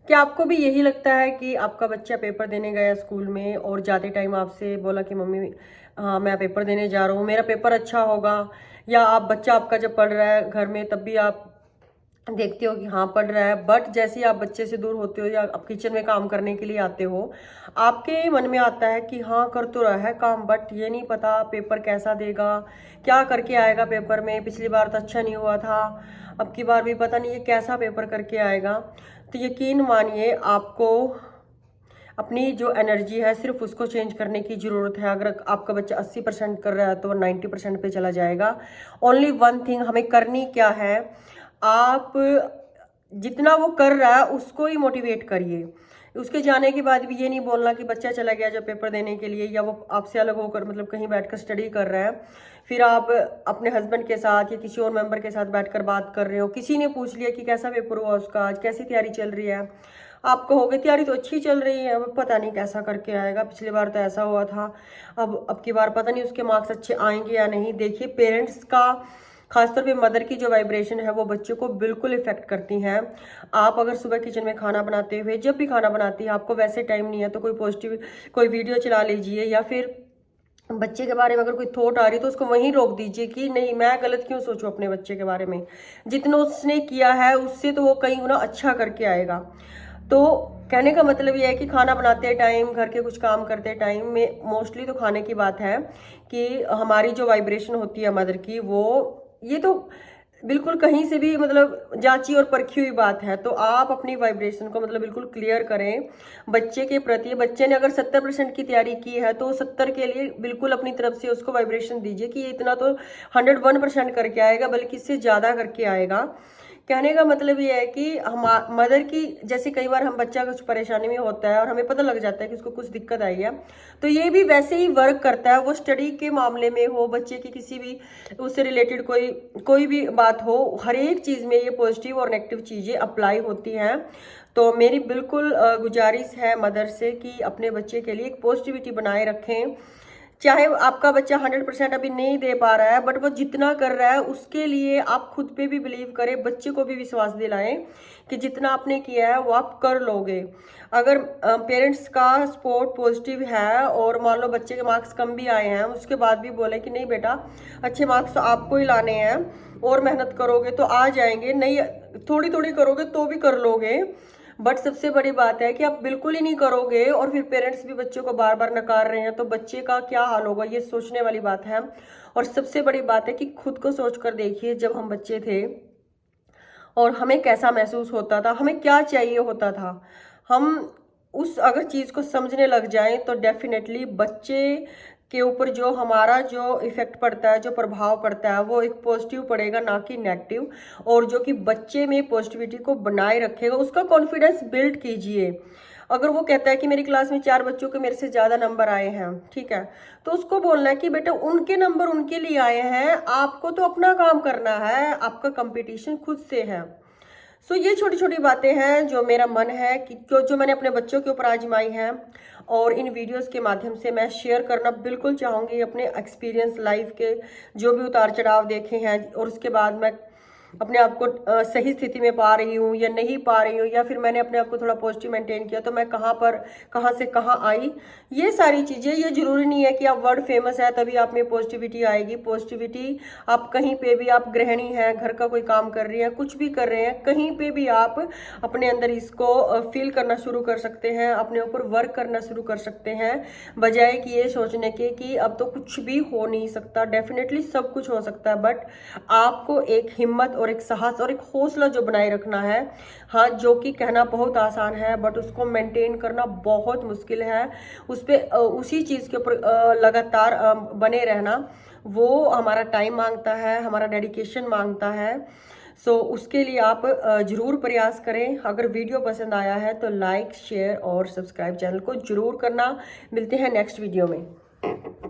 क्या आपको भी यही लगता है कि आपका बच्चा पेपर देने गया स्कूल में और जाते टाइम आपसे बोला कि मम्मी हाँ मैं पेपर देने जा रहा हूँ, मेरा पेपर अच्छा होगा? या आप बच्चा आपका जब पढ़ रहा है घर में तब भी आप देखते हो कि हाँ पढ़ रहा है, बट जैसे ही आप बच्चे से दूर होते हो या आप किचन में काम करने के लिए आते हो, आपके मन में आता है कि हाँ कर तो रहा है काम, बट ये नहीं पता पेपर कैसा देगा, क्या करके आएगा पेपर में, पिछली बार तो अच्छा नहीं हुआ था, अब की बार भी पता नहीं ये कैसा पेपर करके आएगा। तो यकीन मानिए आपको अपनी जो एनर्जी है सिर्फ उसको चेंज करने की ज़रूरत है। अगर आपका बच्चा 80% कर रहा है तो वो 90% पे चला जाएगा। ओनली वन थिंग हमें करनी क्या है, आप जितना वो कर रहा है उसको ही मोटिवेट करिए। उसके जाने के बाद भी ये नहीं बोलना कि बच्चा चला गया जब पेपर देने के लिए, या वो आपसे अलग होकर मतलब कहीं बैठकर स्टडी कर रहा है, फिर आप अपने हस्बैंड के साथ या किसी और मेंबर के साथ बैठकर बात कर रहे हो, किसी ने पूछ लिया कि कैसा पेपर हुआ उसका, आज कैसी तैयारी चल रही है, आप कहोगे तैयारी तो अच्छी चल रही है, अब पता नहीं कैसा करके आएगा, पिछली बार तो ऐसा हुआ था, अब की बार पता नहीं उसके मार्क्स अच्छे आएंगे या नहीं। देखिए पेरेंट्स का, खासतौर पे मदर की जो वाइब्रेशन है वो बच्चे को बिल्कुल इफेक्ट करती हैं। आप अगर सुबह किचन में खाना बनाते हुए, जब भी खाना बनाती है, आपको वैसे टाइम नहीं है तो कोई पॉजिटिव कोई वीडियो चला लीजिए, या फिर बच्चे के बारे में अगर कोई थॉट आ रही तो उसको वहीं रोक दीजिए कि नहीं मैं गलत क्यों सोचूं अपने बच्चे के बारे में, जितना उसने किया है उससे तो वो कई गुना अच्छा करके आएगा। तो कहने का मतलब ये है कि खाना बनाते टाइम, घर के कुछ काम करते टाइम में, मोस्टली तो खाने की बात है कि हमारी जो वाइब्रेशन होती है मदर की, वो ये तो बिल्कुल कहीं से भी मतलब जांची और परखी हुई बात है। तो आप अपनी वाइब्रेशन को मतलब बिल्कुल क्लियर करें बच्चे के प्रति। बच्चे ने अगर 70% की तैयारी की है तो 70 के लिए बिल्कुल अपनी तरफ से उसको वाइब्रेशन दीजिए कि ये इतना तो 101% करके आएगा, बल्कि इससे ज़्यादा करके आएगा। कहने का मतलब ये है कि हम मदर की, जैसे कई बार हम बच्चा कुछ परेशानी में होता है और हमें पता लग जाता है कि उसको कुछ दिक्कत आई है, तो ये भी वैसे ही वर्क करता है। वो स्टडी के मामले में हो, बच्चे की किसी भी उससे रिलेटेड कोई कोई भी बात हो, हर एक चीज़ में ये पॉजिटिव और नेगेटिव चीज़ें अप्लाई होती हैं। तो मेरी बिल्कुल गुजारिश है मदर से कि अपने बच्चे के लिए एक पॉजिटिविटी बनाए रखें। चाहे आपका बच्चा 100% अभी नहीं दे पा रहा है, बट वो जितना कर रहा है उसके लिए आप खुद पे भी बिलीव करें, बच्चे को भी विश्वास दिलाएं कि जितना आपने किया है वो आप कर लोगे। अगर पेरेंट्स का सपोर्ट पॉजिटिव है और मान लो बच्चे के मार्क्स कम भी आए हैं, उसके बाद भी बोले कि नहीं बेटा अच्छे मार्क्स तो आपको ही लाने हैं, और मेहनत करोगे तो आ जाएंगे, नहीं थोड़ी थोड़ी करोगे तो भी कर लोगे। बट सबसे बड़ी बात है कि आप बिल्कुल ही नहीं करोगे और फिर पेरेंट्स भी बच्चों को बार बार नकार रहे हैं, तो बच्चे का क्या हाल होगा, ये सोचने वाली बात है। और सबसे बड़ी बात है कि खुद को सोच कर देखिए, जब हम बच्चे थे और हमें कैसा महसूस होता था, हमें क्या चाहिए होता था, हम उस अगर चीज़ को समझने लग जाएं तो डेफिनेटली बच्चे के ऊपर जो हमारा जो इफेक्ट पड़ता है, जो प्रभाव पड़ता है, वो एक पॉजिटिव पड़ेगा ना कि नेगेटिव, और जो कि बच्चे में पॉजिटिविटी को बनाए रखेगा। उसका कॉन्फिडेंस बिल्ड कीजिए। अगर वो कहता है कि मेरी क्लास में 4 बच्चों के मेरे से ज़्यादा नंबर आए हैं, ठीक है, तो उसको बोलना है कि बेटा उनके नंबर उनके लिए आए हैं, आपको तो अपना काम करना है, आपका कंपटीशन खुद से है। सो ये छोटी छोटी बातें हैं जो मेरा मन है कि जो मैंने अपने बच्चों के ऊपर आजमाई हैं, और इन वीडियोस के माध्यम से मैं शेयर करना बिल्कुल चाहूँगी अपने एक्सपीरियंस लाइफ के, जो भी उतार चढ़ाव देखे हैं, और उसके बाद मैं अपने आप को सही स्थिति में पा रही हूँ या नहीं पा रही हूँ, या फिर मैंने अपने आप को थोड़ा पॉजिटिव मेंटेन किया तो मैं कहाँ से कहाँ आई। ये सारी चीज़ें, ये जरूरी नहीं है कि आप वर्ड फेमस है तभी आप में पॉजिटिविटी आएगी। पॉजिटिविटी आप कहीं पे भी, आप गृहिणी हैं, घर का कोई काम कर रही है, कुछ भी कर रहे हैं, कहीं पे भी आप अपने अंदर इसको फील करना शुरू कर सकते हैं, अपने ऊपर वर्क करना शुरू कर सकते हैं, बजाय कि ये सोचने के कि अब तो कुछ भी हो नहीं सकता। डेफिनेटली सब कुछ हो सकता है, बट आपको एक हिम्मत और एक साहस और एक हौसला जो बनाए रखना है। हाँ, जो कि कहना बहुत आसान है बट उसको मेंटेन करना बहुत मुश्किल है। उस पर उसी चीज़ के ऊपर लगातार बने रहना, वो हमारा टाइम मांगता है, हमारा डेडिकेशन मांगता है। सो उसके लिए आप जरूर प्रयास करें। अगर वीडियो पसंद आया है तो लाइक, शेयर और सब्सक्राइब चैनल को जरूर करना। मिलते हैं नेक्स्ट वीडियो में।